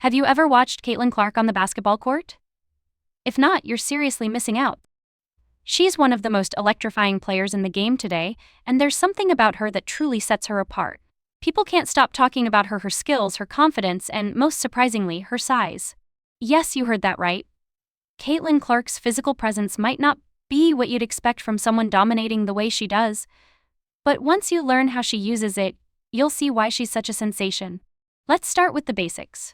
Have you ever watched Caitlin Clark on the basketball court? If not, you're seriously missing out. She's one of the most electrifying players in the game today, and there's something about her that truly sets her apart. People can't stop talking about her skills, her confidence, and most surprisingly, her size. Yes, you heard that right. Caitlin Clark's physical presence might not be what you'd expect from someone dominating the way she does, but once you learn how she uses it, you'll see why she's such a sensation. Let's start with the basics.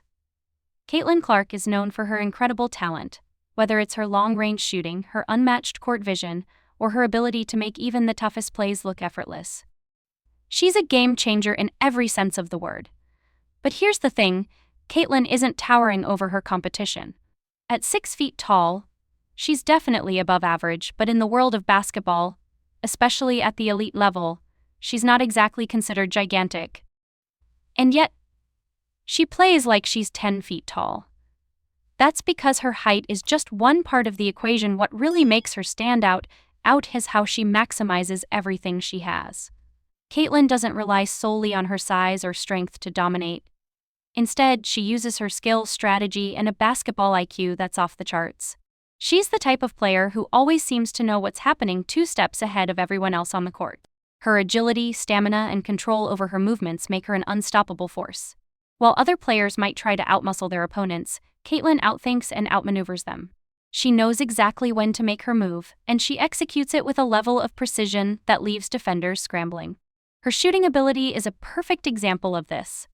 Caitlin Clark is known for her incredible talent, whether it's her long-range shooting, her unmatched court vision, or her ability to make even the toughest plays look effortless. She's a game changer in every sense of the word. But here's the thing, Caitlin isn't towering over her competition. At 6 feet tall, she's definitely above average, but in the world of basketball, especially at the elite level, she's not exactly considered gigantic. And yet, she plays like she's 10 feet tall. That's because her height is just one part of the equation. What really makes her stand out is how she maximizes everything she has. Caitlin doesn't rely solely on her size or strength to dominate. Instead, she uses her skill, strategy, and a basketball IQ that's off the charts. She's the type of player who always seems to know what's happening 2 steps ahead of everyone else on the court. Her agility, stamina, and control over her movements make her an unstoppable force. While other players might try to outmuscle their opponents, Caitlin outthinks and outmaneuvers them. She knows exactly when to make her move, and she executes it with a level of precision that leaves defenders scrambling. Her shooting ability is a perfect example of this.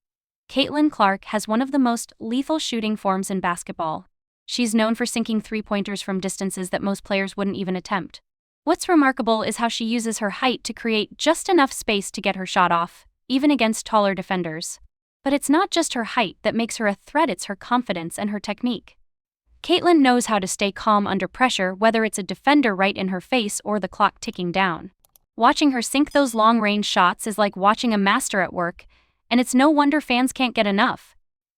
Caitlin Clark has one of the most lethal shooting forms in basketball. She's known for sinking three-pointers from distances that most players wouldn't even attempt. What's remarkable is how she uses her height to create just enough space to get her shot off, even against taller defenders. But it's not just her height that makes her a threat, it's her confidence and her technique. Caitlin knows how to stay calm under pressure, whether it's a defender right in her face or the clock ticking down. Watching her sink those long-range shots is like watching a master at work, and it's no wonder fans can't get enough.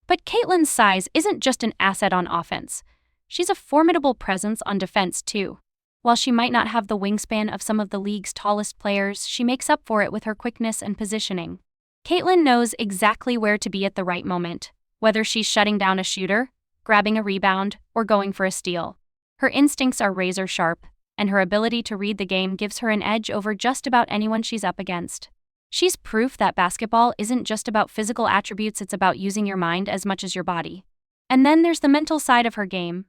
But Caitlin's size isn't just an asset on offense. She's a formidable presence on defense too. While she might not have the wingspan of some of the league's tallest players, she makes up for it with her quickness and positioning. Caitlin knows exactly where to be at the right moment, whether she's shutting down a shooter, grabbing a rebound, or going for a steal. Her instincts are razor sharp, and her ability to read the game gives her an edge over just about anyone she's up against. She's proof that basketball isn't just about physical attributes, it's about using your mind as much as your body. And then there's the mental side of her game.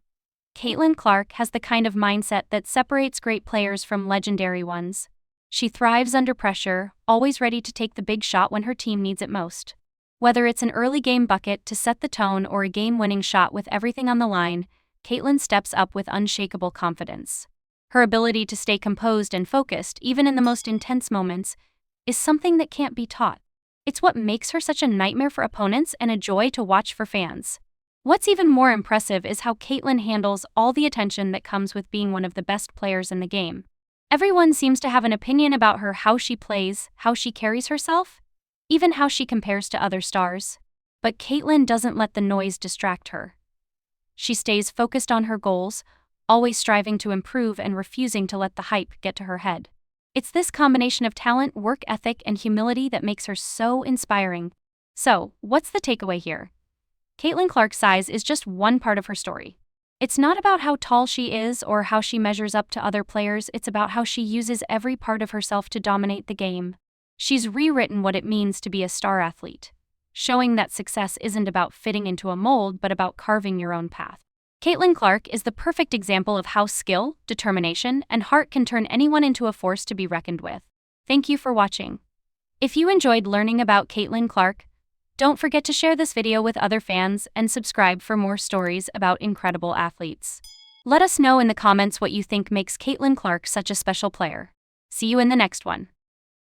Caitlin Clark has the kind of mindset that separates great players from legendary ones. She thrives under pressure, always ready to take the big shot when her team needs it most. Whether it's an early game bucket to set the tone or a game-winning shot with everything on the line, Caitlin steps up with unshakable confidence. Her ability to stay composed and focused, even in the most intense moments, is something that can't be taught. It's what makes her such a nightmare for opponents and a joy to watch for fans. What's even more impressive is how Caitlin handles all the attention that comes with being one of the best players in the game. Everyone seems to have an opinion about her, how she plays, how she carries herself, even how she compares to other stars. But Caitlin doesn't let the noise distract her. She stays focused on her goals, always striving to improve and refusing to let the hype get to her head. It's this combination of talent, work ethic, and humility that makes her so inspiring. So, what's the takeaway here? Caitlin Clark's size is just one part of her story. It's not about how tall she is or how she measures up to other players, it's about how she uses every part of herself to dominate the game. She's rewritten what it means to be a star athlete, showing that success isn't about fitting into a mold but about carving your own path. Caitlin Clark is the perfect example of how skill, determination, and heart can turn anyone into a force to be reckoned with. Thank you for watching. If you enjoyed learning about Caitlin Clark, don't forget to share this video with other fans and subscribe for more stories about incredible athletes. Let us know in the comments what you think makes Caitlin Clark such a special player. See you in the next one.